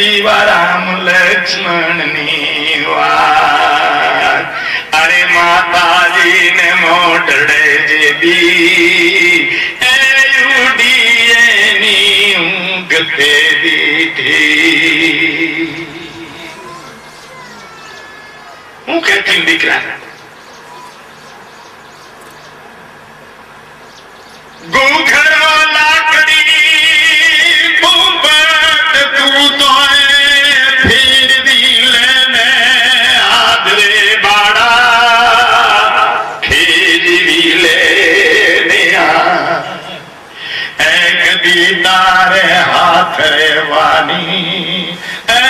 જીવા રામ લક્ષ્મણની વાત. અરે માતાજી ને મોઢડે જે દી એ ઉડી એની ઊંઘ તે દીધી. હું કહેતી દીકરા ગુખરો લાકડી પોપટ તું તો ફેરવી લેને આદરે બાળા ફેરવી લેને એક દી તારે હાથ રેવાની એ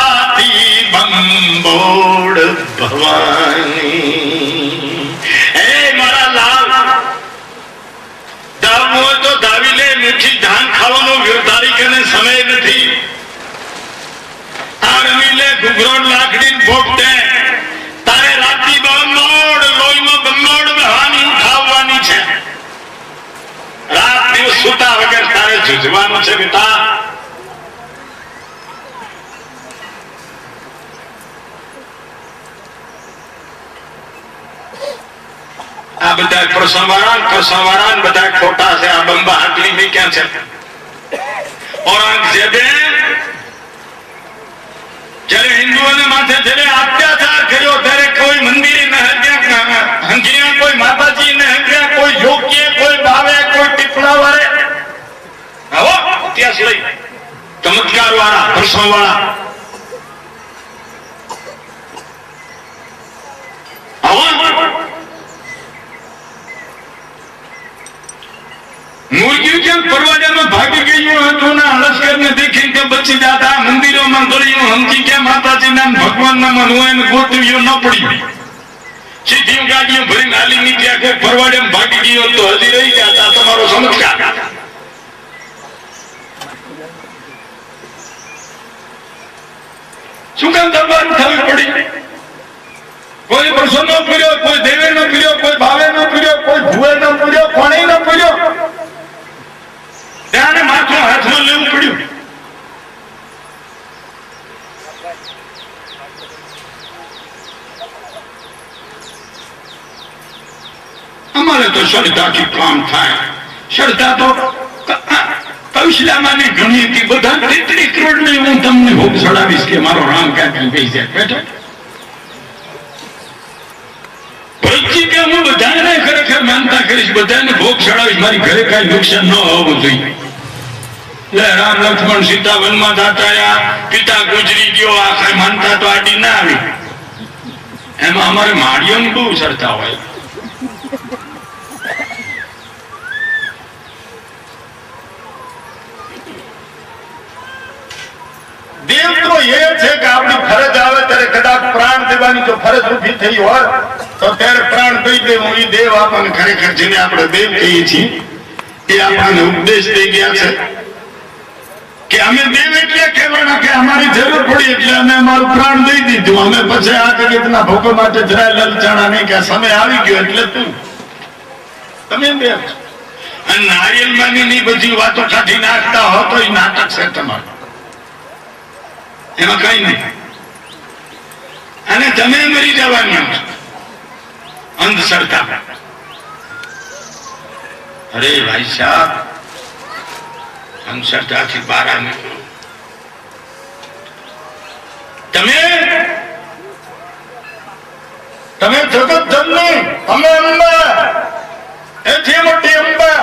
આતી બંબોડ ભવાની. એ મારા લાલ તો દાવી લે મીઠી ધાન ખાવાનો વ્યવધારિક અને સમય નથી. આ રમી લે ઘુઘરો લાકડી ભોગટે તારે રાતી બંબોડ લોહીમાં બંબોડ વહાની ઉઠાવવાની છે. રાત દિવસ સુતા વગર તારે જુજવાનું છે બેટા. આ બધા પ્રસંવાળા બધા ખોટા છે. આ બંબા આટલી બી ક્યાં છે? ઔરંગઝેબે જયારે હિન્દુઓને માથે જયારે અત્યાચાર કર્યો ત્યારે કોઈ મંદિરે ન હંગ્યા, કોઈ માતાજી ને હંગ્યા, કોઈ યોગ્ય, કોઈ ભાવે, કોઈ ટીપણા વાળે. આવો ઇતિહાસ લઈ ચમત્કાર વાળા પ્રસંવાળા મુર્ગી કેમ પરવાજામાં ભાગી ગયું હતું ને લશ્કર ને દેખી કે બચી જાતા. મંદિરોમાં ગળ્યું સમજી કે માતાજી ના ભગવાન ના મન હોય ને ગોતવીઓ ન પડી. સીધી ગાડીઓ ભરીને હાલી નીકળ્યા. કોઈ પરવાજામાં ભાગી ગયો તો હજી રહી ગયા. તમારો ચમત્કાર. શું કામ દરબાર થવી પડી? કોઈ પ્રસંગ નો પીર્યો, કોઈ દેવે નો પીર્યો, કોઈ ભાવે નો પીર્યો, કોઈ ભુવે નો પીર્યો, કોણી નો પીર્યો. ત્યારે માથું હાથમાં લેવું પડ્યું. અમારે તો શ્રદ્ધાથી કામ થાય. શ્રદ્ધા તો કૌશલ્યામાં ઘણી હતી. બધા 33 કરોડ ને હું તમને ભોગ ચડાવીશ કે મારો રામ ક્યાં કહી જાય બેઠો. ભરતજી કે હું બધાને ખરેખર માનતા કરીશ, બધાને ભોગ ચડાવીશ, મારી ઘરે કઈ નુકસાન ન હોવું જોઈએ. રામ લક્ષ્મણ સીતા વનમાં જાતા, પિતા ગુજરી ગયો. આ કઈ માનતા તો આડી ના આવી. એમાં અમારે માળીઓ બહુ ચડતા હોય. દેવ તો એ છે કે આપણી ફરજ આવે ત્યારે કદાચ પ્રાણ દેવાની જો ફરજ ઉભી થઈ હોય તો ત્યારે પ્રાણ દઈ દેવું. એ દેવ આપણને ખરેખર જેને આપણે દેવ કહીએ છીએ એ આપણને ઉપદેશ દઈ ગયા છે કે અમે દેવ એટલે કહેવાના કે અમારી જરૂર પડી એટલે અમે અમારું પ્રાણ દઈ દીધું. અમે પછી આ જગતના ભોગો માટે જરાય લલચાણા નહીં કે સમય આવી ગયો એટલે તમે દેવ. અને નારિયેલ માની બધી વાતો કાઢી નાખતા હો તો એ નાટક છે તમારું. એમાં કઈ નહીં. અને તમે મરી જવાની અંધશ્રદ્ધા. અરે ભાઈ સાહેબ, અંધશ્રદ્ધાથી બહાર નીકળો. તમે જગત જનની, તમે અંબા, એથી મોટી અંબા.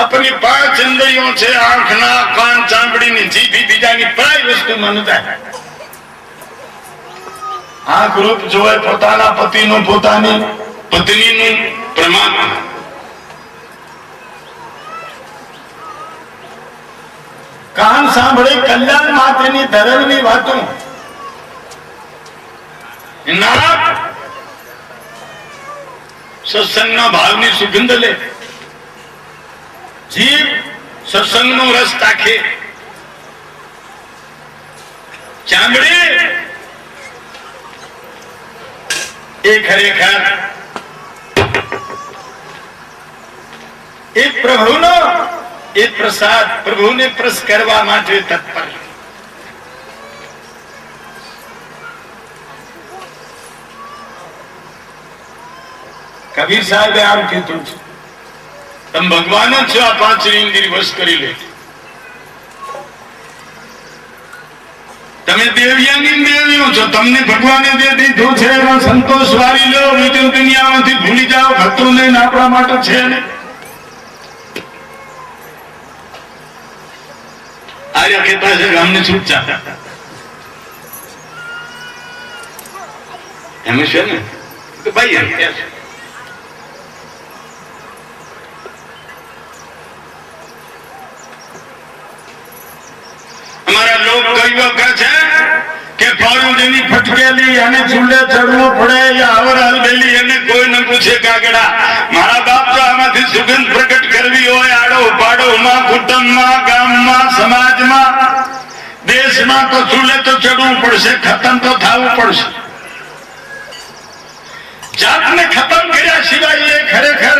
આપણી 5 ઇન્દ્રિયો છે, આંખ, નાક, કાન, ચામડીની, જીભ, બીજાની પ્રાય વસ્તુમાં ન જાય. આંખ રૂપ જોવે પોતાના પતિનું, પોતાની પત્નીનું, પરમાત્મા. કાન સાંભળે કલ્યાણ માટેની ધર્મની વાતો. નાક સત્સંગના ભાવની સુગંધ લે. જીભ સત્સંગનો રસ ચાખે. ચામડી એ ખરેખર એ પ્રભુનો એ પ્રસાદ પ્રભુને પ્રસ કરવા માટે તત્પર. કબીર સાહેબે આમ કીધું છે, તમે ભગવાન જ છો, આ પાંચ ઇન્દ્રિય વશ કરી લે. તમે દેવ્યાની દેવીઓ છો, તમને ભગવાને જે દીધું છે એમાં સંતોષ વાળી લો, બીજું દુનિયામાંથી ભૂલી જાઓ. હતું નહીં આપણા માટે છે ને. આર્ય કહેતા છે કે અમને છૂટ ચાહતા એમ છે ને કે ભાઈ એમ કે છે. અમારા લોક કહીઓ કે છે કે ફળું ફટકેલી અને ચૂલે ચડવું પડે, આવર હલબેલી એને કોઈ ન પૂછે કાગડા. મારા બાપ તો આમાંથી સુગંધ પ્રગટ કરવી હોય, આડો પાડોમાં, કુટુંબમાં, ગામમાં, સમાજમાં, દેશમાં, તો ચૂલે તો ચડવું પડશે, ખતમ તો થવું પડશે. જાતને ખતમ કર્યા સિવાય એ ખરેખર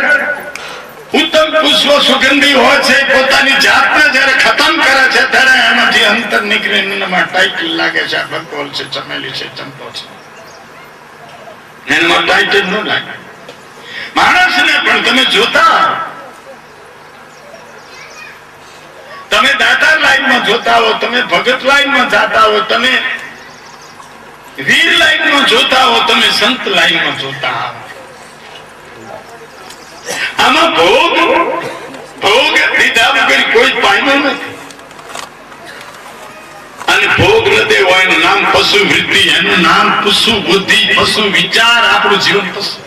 ઉત્તમ પુષ્પો સુગંધી હોય છે. પોતાની જાતને જયારે ખતમ કરે છે ત્યારે એમાંથી અંતર નીકળે, એનામાં ટાઈટલ લાગે છે, ભગવાન છે, ચમેલી છે, ચંપો છે, એનામાં ટાઈટલ ન લાગે. માણસને પણ તમે જોતા, તમે દાતા લાઈનમાં જોતા હો, તમે ભગત લાઈનમાં જાતા હો, તમે વીર લાઈનમાં જોતા હો, તમે સંત લાઈનમાં જોતા હો, આમાં ભોગ દીધા વગર કોઈ પામ્યો નથી. અને ભોગ ન દેવો એનું નામ પશુ વૃત્તિ, એનું નામ પશુ બુદ્ધિ, પશુ વિચાર. આપણું જીવન પશુ.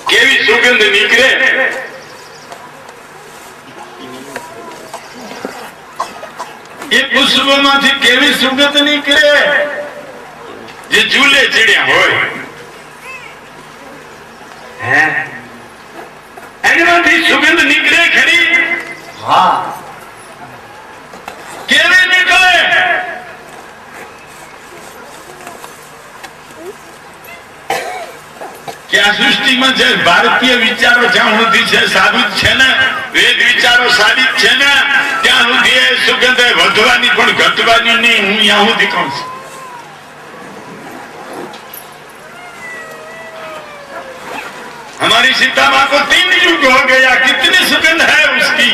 કેવી સુગંધ નીકળે, એ પુષ્પોમાંથી કેવી સુગંધ નીકળે જે ઝૂલે ચડ્યા હોય. એનામાંથી સુગંધ નીકળે ખરી? હા. કેવી નીકળે? કે આ સૃષ્ટિમાં જે ભારતીય વિચારો જ્યાં સુધી છે સાબિત છે ને, વેદ વિચારો સાબિત છે ને, ત્યાં સુધી એ સુગંધ વધવાની પણ ઘટવાની નહીં. હું ત્યાં સુધી કહું છું. हमारी सीता माँ को 3 युग हो गया, कितनी सुगंध है उसकी.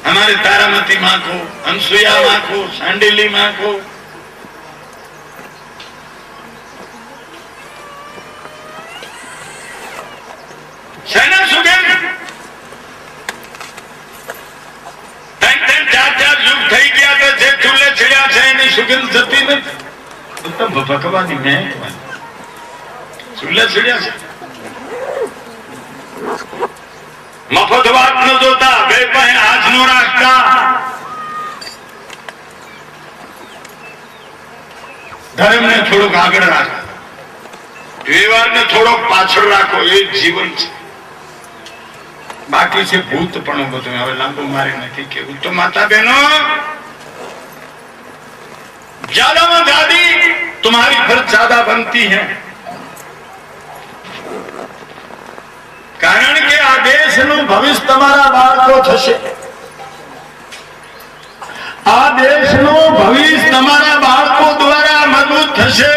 हमारे तारामती माँ को, अनसुया माँ को, सांडिली माँ को, सेना सुगंध 3-4 યુગ થઈ ગયા તો જે ચૂલે ચડ્યા છે એની સુગંધ જતી નથી. ભગવાની મેં ચૂલે ચડ્યા છે. મફત વાત ન જોતા, બે પાસે હાથ નો રાખતા, ધર્મ ને થોડુંક આગળ રાખો, વ્યવહાર ને થોડોક પાછળ રાખો. એ જીવન છે. બાકી છે ભૂત પણ બધું. હવે લાંબુ મારે નથી કેવું. તો માતા બહેનો, ज्यादा दादी तुम्हारी फर्ज ज्यादा बनती है, કારણ કે આ દેશનું ભવિષ્ય તમારા બાળકો થશે. આ દેશનું ભવિષ્ય તમારા બાળકો દ્વારા મજબૂત થશે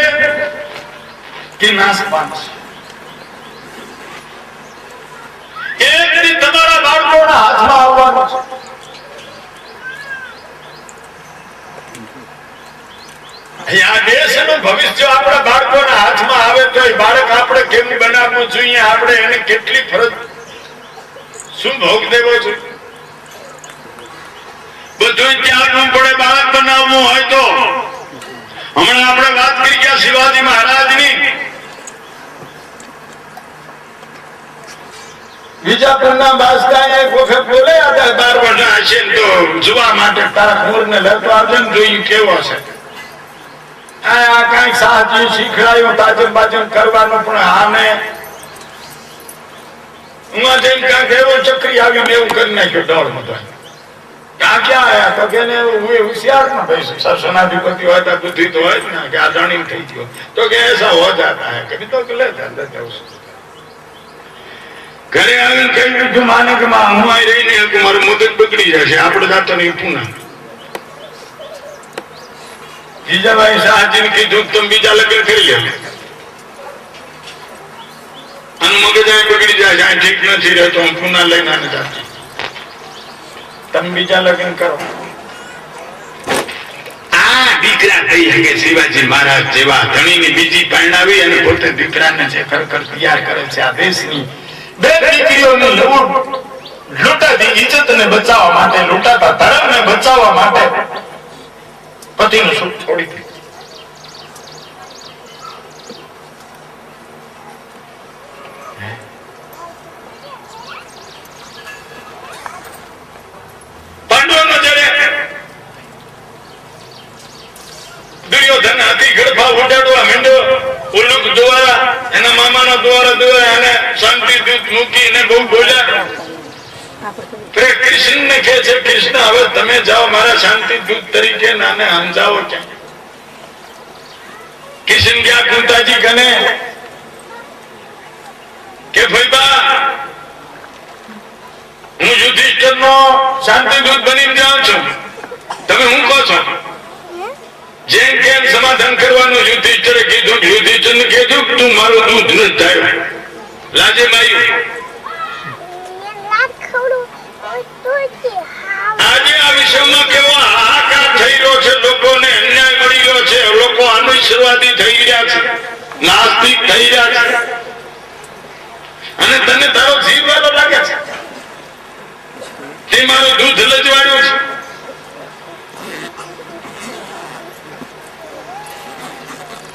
કે નાશ પામશે. એક દી તમારા બાળકોના હાથમાં આવવાનું છે. આ દેશનું ભવિષ્ય આપણા બાળકોના હાથમાં આવે તો એ બાળક આપણે કેમ બનાવવું જોઈએ, આપણે એને કેટલી ફરજ, શું ભોગ દેવો જોઈએ, બધું ત્યાગવું પડે બાળક બનાવવું હોય તો. હમણાં આપણે વાત કરી ગયા શિવાજી મહારાજની. વિજાપુરના બાદશાહ એક વખત બોલ્યા હતા, 12 વર્ષના હશે તો જોવા માટે તારા મોરને લેતો આવજો ને જોયું કેવો છે. આ કઈ સાહજી શીખડાયું તાજમ બાજમ કરવાનું, પણ આને હું જઈને કાંઈક એવો ચક્રી આવી ને એવું કરી નાખ્યો દોડમાં. તો આ ક્યાં આયા તો કે હોશિયાર ના ભાઈ સનાધિપતિ હોય તો બુદ્ધિ તો હોય ને કે આ જાણી થઈ ગયો તો કે એસા હો જાતા હે કભી તો લે જાતા. ઘરે આવીને કહી દીધું માને કે માં હું અહીં રહી નહીં મારું મગજ બગડી જશે આપણે જાતો નહીં પૂના. જીજાભાઈ શાહજીને કીધું તમે બીજા લગ્ન કરી લે અને મગજ અહીં બગડી જાય અહીં ઠીક નથી રહેતો હું પૂના લઈને આને જાતો તમે બીજા લગ્ન કરો. આ દીકરા થઈ શકે શિવાજી મહારાજ જેવા ધણીની બીજી પરણાવી અને પોતે દીકરાને જે ખરેખર તૈયાર કરે છે આ દેશની બે દીકરીઓની લૂંટાતી ઇજ્જતને બચાવવા માટે લૂંટાતા ધર્મને બચાવવા માટે પતિનું સુખ છોડી દીધું. પાંડવોનો જ્યારે દુર્યોધન હાથી ગળફા ઉડાડવા માંડ્યો ઉલ્લુક દ્વારા એના મામાના દ્વારા એને શાંતિ દૂત મૂકીને બહુ બોલ્યા. કૃષ્ણને કહે છે કૃષ્ણ હવે તમે જાઓ મારા શાંતિ દૂત તરીકે નાને સમજાવો ક્યાં. કૃષ્ણ ગયા કુંતાજી કને કે ભાઈબા હું યુધિષ્ઠિર નો શાંતિ દૂત બની જાઉં છું તમે હું કહો છો. જેમ કેમ સમાધાન કરવાનું યુધિષ્ઠિરે કીધું. યુધિષ્ઠિરને કીધું તું મારું દૂધ ન થાય લાજે માયું. આજે આ વિશ્વમાં કેવો હાહાકાર થઈ રહ્યો છે લોકોને અન્યાય મળી રહ્યો છે લોકો અનુસરવાદી થઈ રહ્યા છે નાસ્તિક થઈ રહ્યા છે અને તને તારો જીવ વાળો લાગે છે તે મારું દૂધ લજવાડ્યું છે.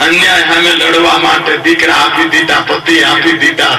અન્યાય સામે લડવા માટે દીકરા આપી દીધા પતિ આપી દીધા